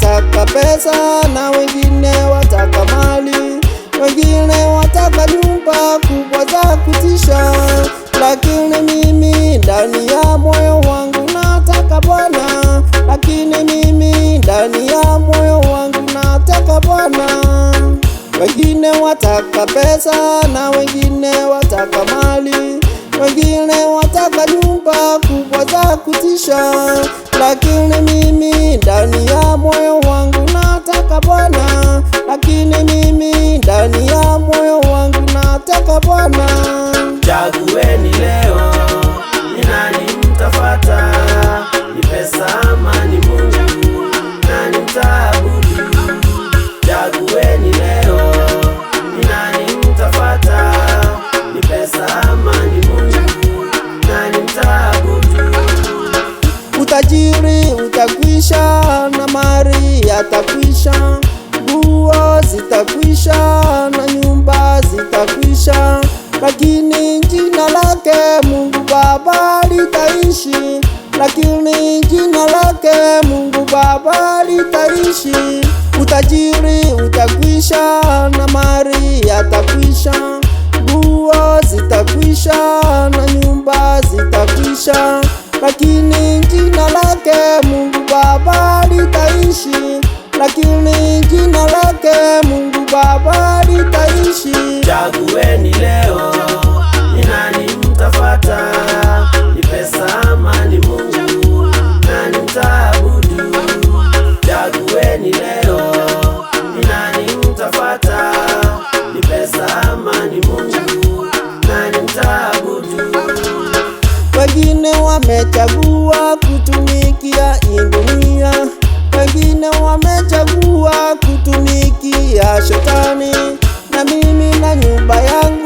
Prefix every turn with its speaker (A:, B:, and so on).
A: wataka pesa na wengine wataka mali, wengine wataka nyumba kubwa za kutisha, lakini mimi ndani ya moyo wangu nataka Bwana, lakini mimi ndani ya moyo wangu nataka Bwana. Wengine wataka pesa na wengine wataka mali, wengine wataka nyumba kubwa za kutisha, lakini mimi ndani ya moyo wangu nataka Bwana, lakini mimi ndani ya moyo wangu nataka Bwana.
B: Chagueni leo, ni nani mtafuata? Ni pesa ama ni Mungu? Nani mtaabudu? Chagueni leo, ni nani mtafuata? Ni pesa ama ni Mungu? Nani mtaabudu?
A: Utajiri utakwisha na mali yatakwisha, nguo zitakwisha na nyumba zitakwisha, lakini jina lake Mungu Baba litaishi, lakini jina lake Mungu Baba litaishi. Utajiri utakwisha na mali yatakwisha, nguo zitakwisha na nyumba zitakwisha, lakini jina lake Mungu Baba litaishi, lakini jina lake Mungu Baba litaishi.
B: Chagueni leo, ni nani mtafuata? Ni pesa ama ni Mungu? Nani mtaabudu? Chagueni leo, ni nani mtafuata? Ni pesa ama ni Mungu? Nani mtaabudu?
A: Wengine wamechagua kutumikia dunia, wengine wamechagua kutumikia Shetani, na mimi na nyumba yangu